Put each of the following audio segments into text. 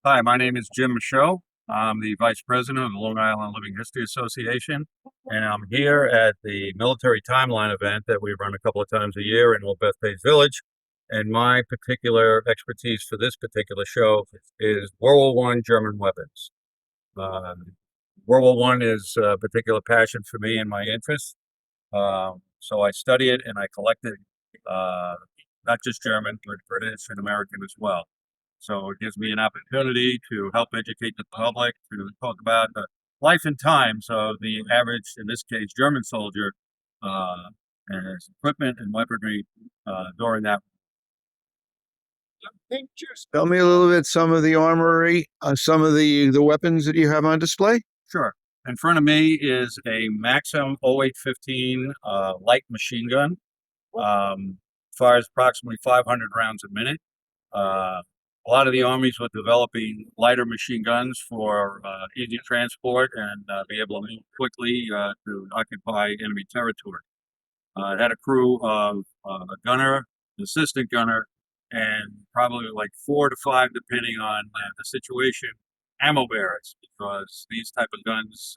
Hi, my name is Jim Michaud. I'm the Vice President of the Long Island Living History Association, and I'm here at the Military Timeline event that we run a couple of times a year in Old Bethpage Village. And my particular expertise for this particular show is World War I German weapons. Uh, World War I is a particular passion for me and my interest. So I study it and I collect it, uh, not just German, but British and American as well. So it gives me an opportunity to help educate the public, to talk about the life and times of the average, in this case, German soldier, uh, and his equipment and weaponry during that. Pictures. Tell me a little bit some of the armory, some of the weapons that you have on display. Sure. In front of me is a Maxim 0815 light machine gun. Fires approximately 500 rounds a minute. A lot of the armies were developing lighter machine guns for easy transport and be able to move quickly to occupy enemy territory. It had a crew of a gunner, an assistant gunner, and probably like 4 to 5, depending on the situation, ammo bearers, because these type of guns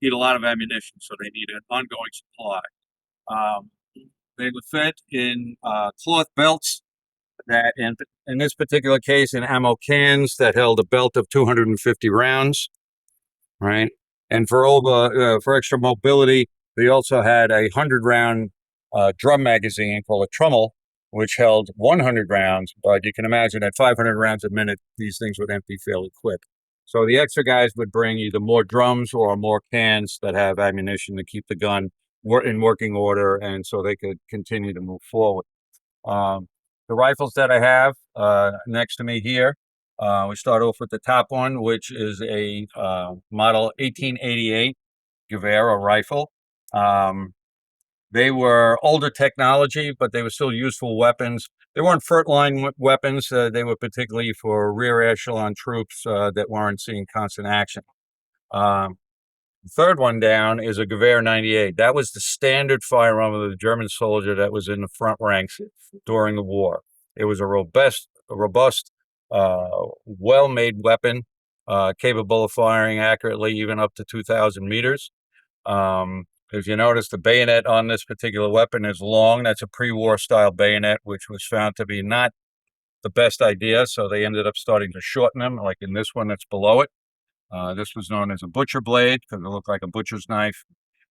need a lot of ammunition, so they need an ongoing supply. Um, they were fed in cloth belts that, in this particular case, in ammo cans that held a belt of 250 rounds, right? And for extra mobility, they also had a 100-round drum magazine called a Trummel, which held 100 rounds. But you can imagine at 500 rounds a minute, these things would empty fairly quick. So the extra guys would bring either more drums or more cans that have ammunition to keep the gun in working order, and so they could continue to move forward. The rifles that I have next to me here, we start off with the top one, which is a model 1888 Gewehr rifle. They were older technology, but they were still useful weapons. They weren't front-line weapons. They were particularly for rear echelon troops that weren't seeing constant action. The third one down is a Gewehr 98. That was the standard firearm of the German soldier that was in the front ranks during the war. It was a robust, well-made weapon, capable of firing accurately even up to 2,000 meters. If you notice, the bayonet on this particular weapon is long. That's a pre-war style bayonet, which was found to be not the best idea, so they ended up starting to shorten them, like in this one that's below it. This was known as a butcher blade because it looked like a butcher's knife.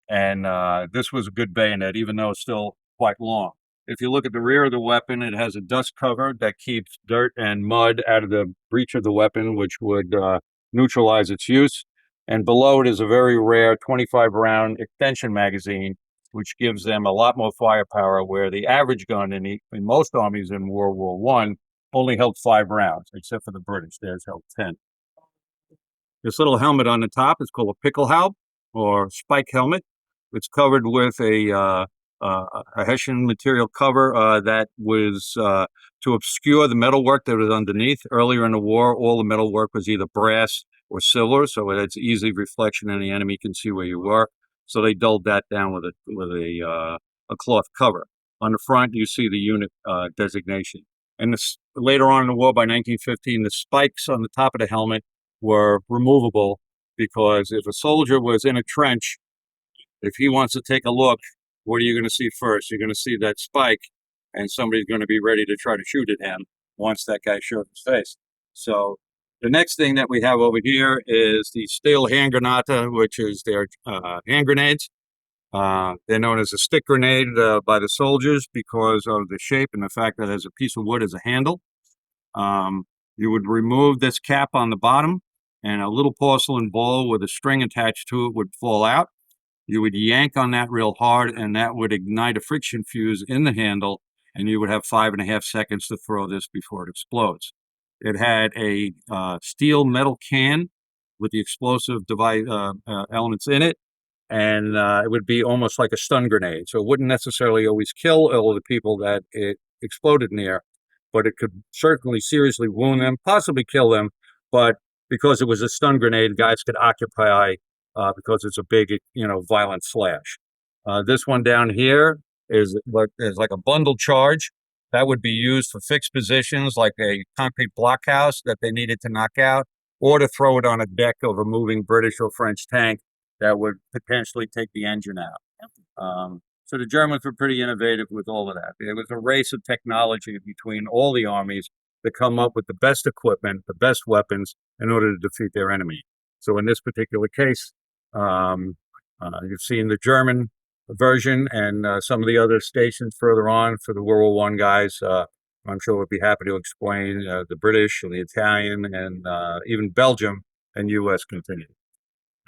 And this was a good bayonet, even though it's still quite long. If you look at the rear of the weapon, it has a dust cover that keeps dirt and mud out of the breech of the weapon, which would neutralize its use. And below it is a very rare 25-round extension magazine, which gives them a lot more firepower, where the average gun in most armies in World War I only held 5 rounds, except for the British. Theirs held 10. This little helmet on the top is called a Pickelhaube, or spike helmet. It's covered with a Hessian material cover that was to obscure the metalwork that was underneath. Earlier in the war, all the metalwork was either brass or silver, so it had easy reflection and the enemy can see where you were. So they dulled that down with a cloth cover. On the front, you see the unit designation. And later on in the war, by 1915, the spikes on the top of the helmet were removable, because if a soldier was in a trench, if he wants to take a look, what are you going to see first? You're going to see that spike, and somebody's going to be ready to try to shoot at him once that guy shows his face. So the next thing that we have over here is the steel hand granata, which is their hand grenades. They're known as a stick grenade by the soldiers because of the shape and the fact that it has a piece of wood as a handle. You would remove this cap on the bottom, and a little porcelain ball with a string attached to it would fall out. You would yank on that real hard, and that would ignite a friction fuse in the handle, and you would have 5.5 seconds to throw this before it explodes. It had a steel metal can with the explosive device elements in it, and it would be almost like a stun grenade. So it wouldn't necessarily always kill all of the people that it exploded near, but it could certainly seriously wound them, possibly kill them. But because it was a stun grenade, guys could occupy because it's a big, violent flash. This one down here is like a bundle charge. That would be used for fixed positions like a concrete blockhouse that they needed to knock out, or to throw it on a deck of a moving British or French tank that would potentially take the engine out. So the Germans were pretty innovative with all of that. There was a race of technology between all the armies to come up with the best equipment, the best weapons in order to defeat their enemy. So in this particular case, you've seen the German version and some of the other stations further on for the World War I guys. I'm sure would be happy to explain the British and the Italian and even Belgium and U.S. continued.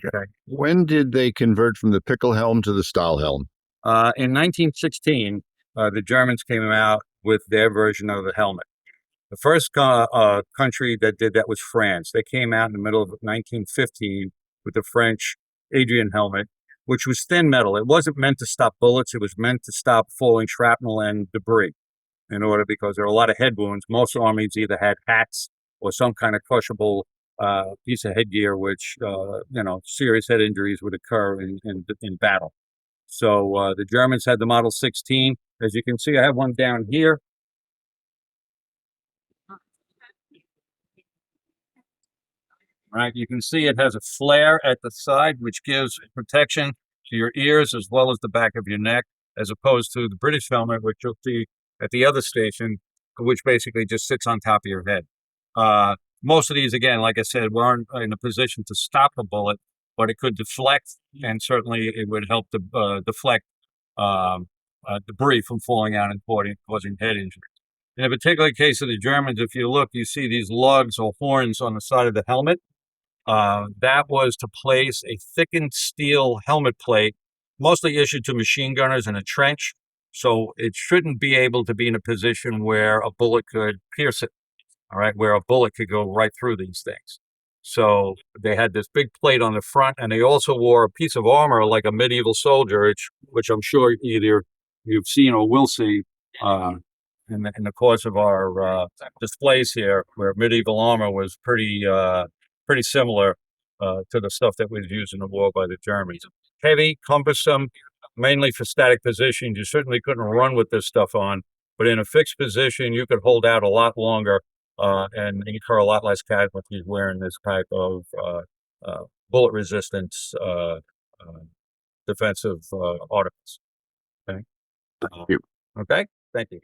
Okay. When did they convert from the pickle helm to the Stahlhelm? In 1916, the Germans came out with their version of the helmet. The first country that did that was France. They came out in the middle of 1915 with the French Adrian helmet, which was thin metal. It wasn't meant to stop bullets. It was meant to stop falling shrapnel and debris because there are a lot of head wounds. Most armies either had hats or some kind of crushable piece of headgear, which, serious head injuries would occur in battle. So the Germans had the Model 16. As you can see, I have one down here. Right, you can see it has a flare at the side, which gives protection to your ears as well as the back of your neck, as opposed to the British helmet, which you'll see at the other station, which basically just sits on top of your head. Most of these, again, like I said, weren't in a position to stop a bullet, but it could deflect, and certainly it would help to deflect debris from falling out and causing head injury. In a particular case of the Germans, if you look, you see these lugs or horns on the side of the helmet. That was to place a thickened steel helmet plate, mostly issued to machine gunners in a trench. So it shouldn't be able to be in a position where a bullet could pierce it, all right, where a bullet could go right through these things. So they had this big plate on the front, and they also wore a piece of armor like a medieval soldier, which I'm sure either you've seen or will see in the course of our displays here, where medieval armor was pretty similar to the stuff that was used in the war by the Germans. Heavy, cumbersome, mainly for static positions. You certainly couldn't run with this stuff on, but in a fixed position, you could hold out a lot longer and incur a lot less casualties wearing this type of bullet resistance defensive articles. Okay. Thank you. Okay. Thank you.